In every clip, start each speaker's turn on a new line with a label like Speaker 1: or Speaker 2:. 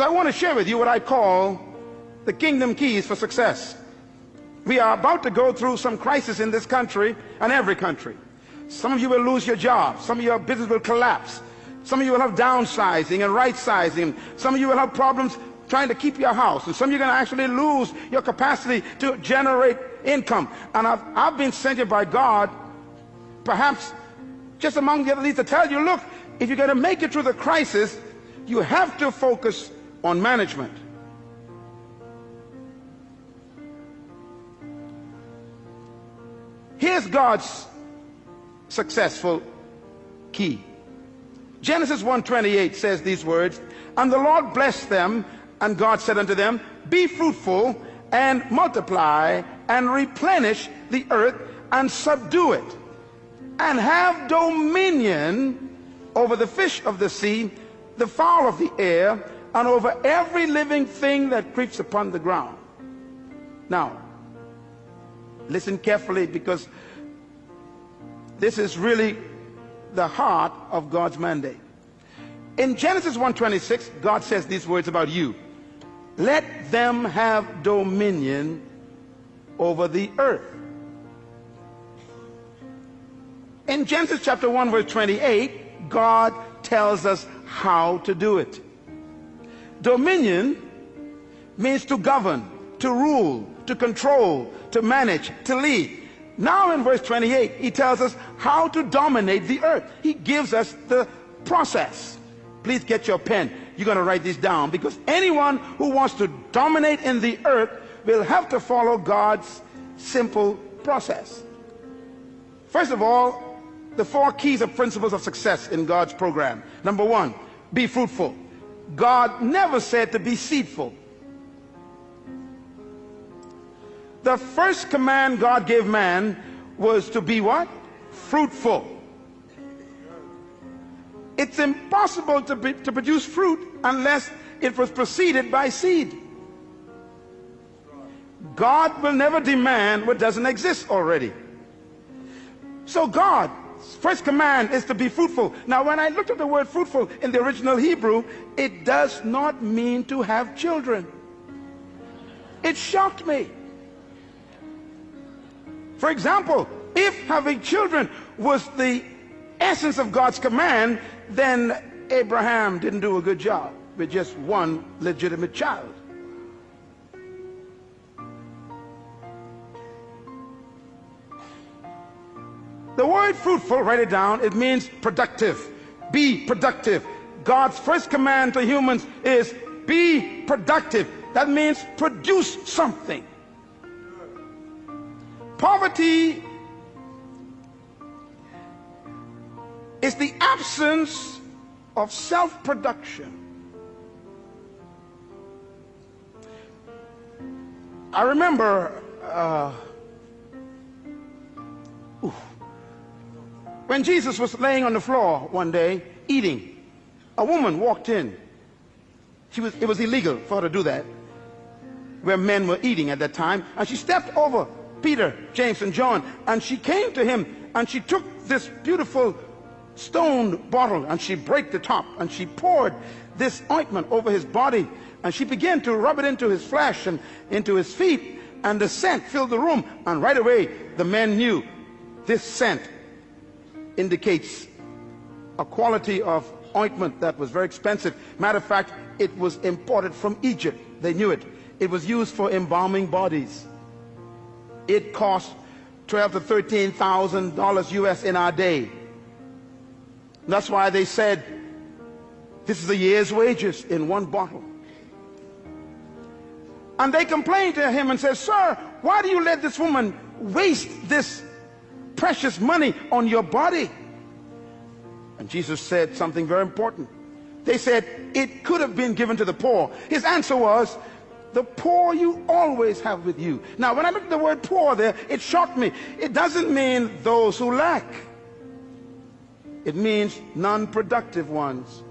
Speaker 1: So I want to share with you what I call the kingdom keys for success. We are about to go through some crisis in this country and every country. Some of you will lose your job. Some of your business will collapse. Some of you will have downsizing and right-sizing. Some of you will have problems trying to keep your house. And some of you are going to actually lose your capacity to generate income. And I've been sent here by God, perhaps just among the other leaders, to tell you, look, if you're going to make it through the crisis, you have to focus on management. Here's God's successful key. Genesis 1:28 says these words, and the Lord blessed them, and God said unto them, be fruitful and multiply and replenish the earth and subdue it, and have dominion over the fish of the sea, the fowl of the air, and over every living thing that creeps upon the ground. Now, listen carefully, because this is really the heart of God's mandate. In Genesis 1:26, God says these words about you. Let them have dominion over the earth. In Genesis chapter 1 verse 28, God tells us how to do it. Dominion means to govern, to rule, to control, to manage, to lead. Now in verse 28, he tells us how to dominate the earth. He gives us the process. Please get your pen. You're going to write this down, because anyone who wants to dominate in the earth will have to follow God's simple process. First of all, the 4 keys or principles of success in God's program. Number 1, be fruitful. God never said to be seedful. The first command God gave man was to be what? Fruitful. It's impossible to produce fruit unless it was preceded by seed. God will never demand what doesn't exist already. So God's first command is to be fruitful. Now, when I looked at the word fruitful in the original Hebrew, it does not mean to have children. It shocked me. For example, if having children was the essence of God's command, then Abraham didn't do a good job with just one legitimate child. The word fruitful, write it down, it means productive. Be productive. God's first command to humans is be productive. That means produce something. Poverty is the absence of self-production. I remember when Jesus was laying on the floor one day eating, a woman walked in. It was illegal for her to do that where men were eating at that time, and she stepped over Peter, James, and John, and she came to him, and she took this beautiful stone bottle, and she broke the top, and she poured this ointment over his body, and she began to rub it into his flesh and into his feet, and the scent filled the room. And right away the men knew this scent indicates a quality of ointment that was very expensive. Matter of fact, it was imported from Egypt. They knew it. It was used for embalming bodies. It cost $12,000 to $13,000 US in our day. That's why they said this is a year's wages in one bottle. And they complained to him and said, sir, why do you let this woman waste this precious money on your body? And Jesus said something very important. They said it could have been given to the poor. His answer was, the poor you always have with you. Now, when I looked at the word poor there, it shocked me. It doesn't mean those who lack. It means non-productive ones.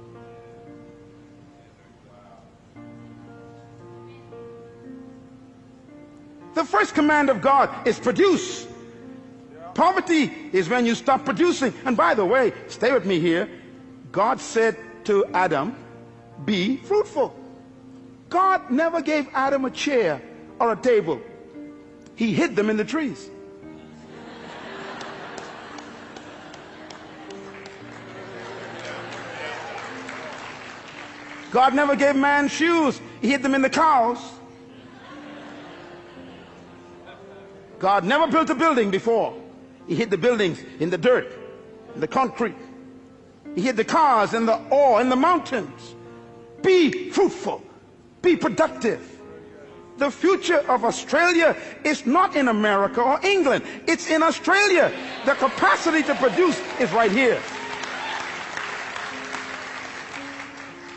Speaker 1: The first command of God is produce. Poverty is when you stop producing. And by the way, stay with me here. God said to Adam, be fruitful. God never gave Adam a chair or a table. He hid them in the trees. God never gave man shoes. He hid them in the cows. God never built a building before. He hid the buildings in the dirt, in the concrete. He hid the cars in the ore, in the mountains. Be fruitful. Be productive. The future of Australia is not in America or England. It's in Australia. The capacity to produce is right here.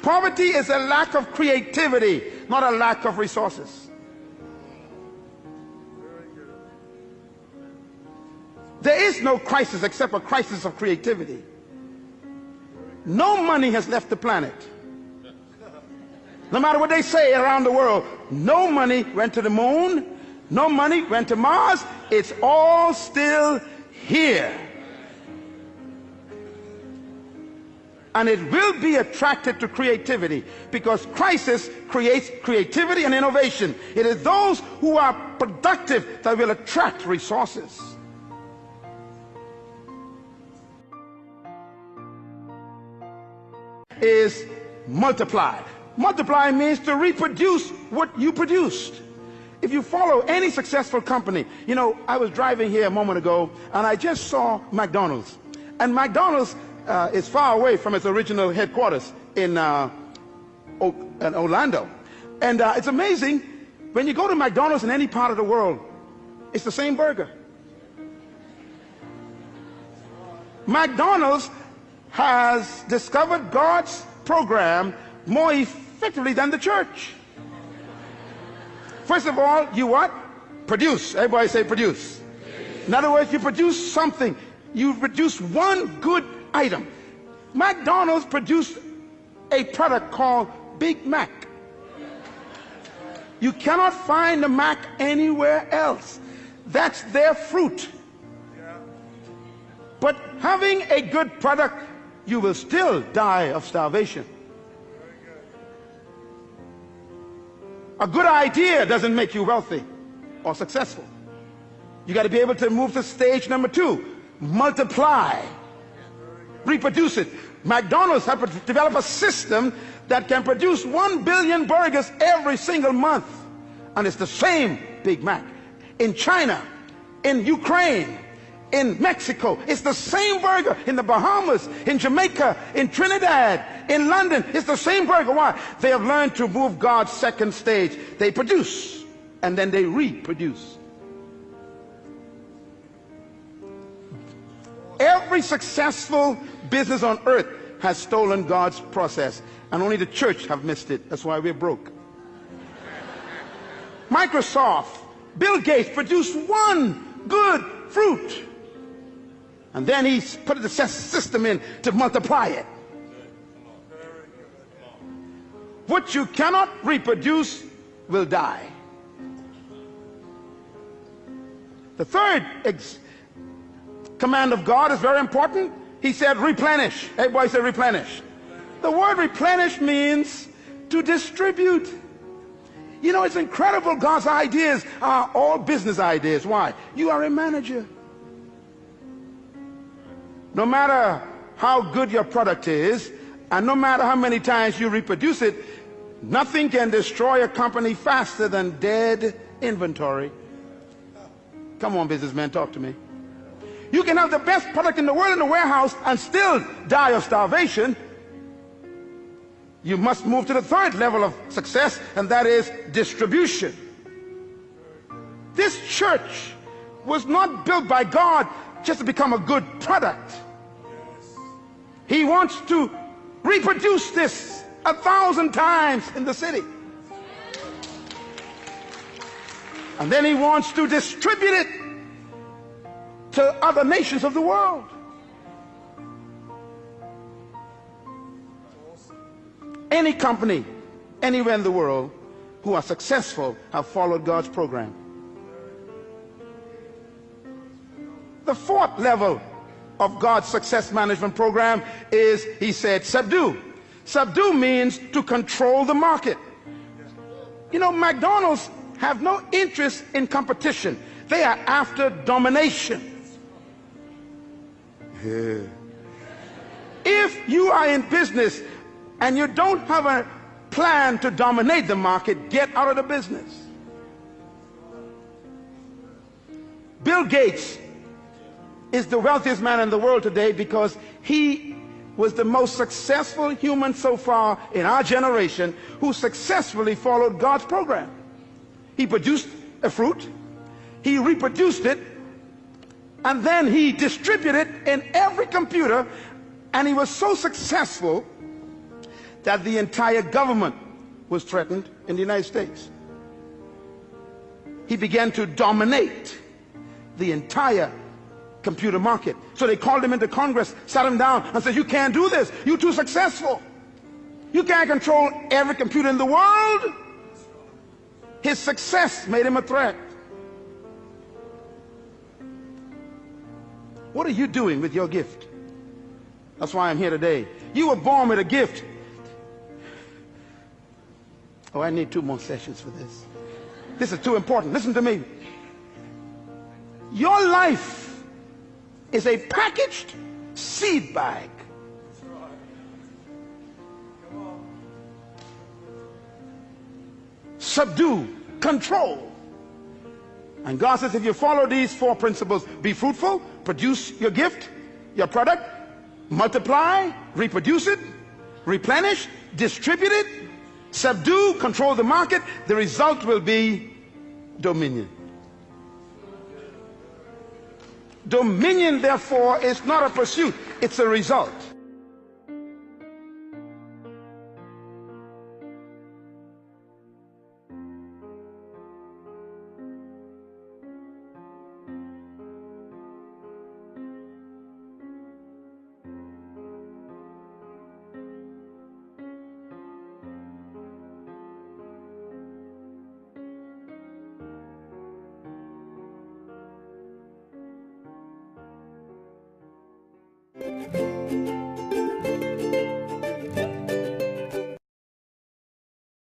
Speaker 1: Poverty is a lack of creativity, not a lack of resources. There is no crisis except a crisis of creativity. No money has left the planet. No matter what they say around the world, no money went to the moon, no money went to Mars. It's all still here. And it will be attracted to creativity, because crisis creates creativity and innovation. It is those who are productive that will attract resources. Is multiply. Multiply means to reproduce what you produced. If you follow any successful company, you know, I was driving here a moment ago and I just saw McDonald's. And McDonald's is far away from its original headquarters in Orlando. And it's amazing, when you go to McDonald's in any part of the world, it's the same burger. McDonald's has discovered God's program more effectively than the church. First of all, you what? Produce. Everybody say produce. In other words, you produce something. You produce one good item. McDonald's produced a product called Big Mac. You cannot find the Mac anywhere else. That's their fruit. But having a good product, you will still die of starvation. A good idea doesn't make you wealthy or successful. You got to be able to move to stage number 2. Multiply. Reproduce it. McDonald's have to develop a system that can produce 1 billion burgers every single month. And it's the same Big Mac. In China, in Ukraine, in Mexico, it's the same burger. In the Bahamas, in Jamaica, in Trinidad, in London, it's the same burger. Why? They have learned to move God's second stage. They produce and then they reproduce. Every successful business on earth has stolen God's process, and only the church have missed it. That's why we're broke. Microsoft, Bill Gates produced one good fruit, and then he put the system in to multiply it. What you cannot reproduce will die. The third command of God is very important. He said replenish. Everybody say replenish. The word replenish means to distribute. You know, it's incredible. God's ideas are all business ideas. Why? You are a manager. No matter how good your product is, and no matter how many times you reproduce it, nothing can destroy a company faster than dead inventory. Come on, businessmen, talk to me. You can have the best product in the world in the warehouse and still die of starvation. You must move to the third level of success, and that is distribution. This church was not built by God just to become a good product. He wants to reproduce this 1,000 times in the city. And then he wants to distribute it to other nations of the world. Any company, anywhere in the world, who are successful have followed God's program. The fourth level of God's success management program is, he said, subdue. Subdue means to control the market. You know, McDonald's have no interest in competition. They are after domination. Yeah. If you are in business and you don't have a plan to dominate the market, get out of the business. Bill Gates is the wealthiest man in the world today because he was the most successful human so far in our generation who successfully followed God's program. He produced a fruit, he reproduced it, and then he distributed it in every computer, and he was so successful that the entire government was threatened in the United States. He began to dominate the entire computer market. So they called him into Congress, sat him down, and said, "You can't do this. You're too successful. You can't control every computer in the world." His success made him a threat. What are you doing with your gift? That's why I'm here today. You were born with a gift. Oh, I need 2 more sessions for this. This is too important. Listen to me. Your life is a packaged seed bag. Subdue, control. And God says, if you follow these 4 principles, be fruitful, produce your gift, your product, multiply, reproduce it, replenish, distribute it, subdue, control the market, the result will be dominion. Dominion, therefore, is not a pursuit, it's a result.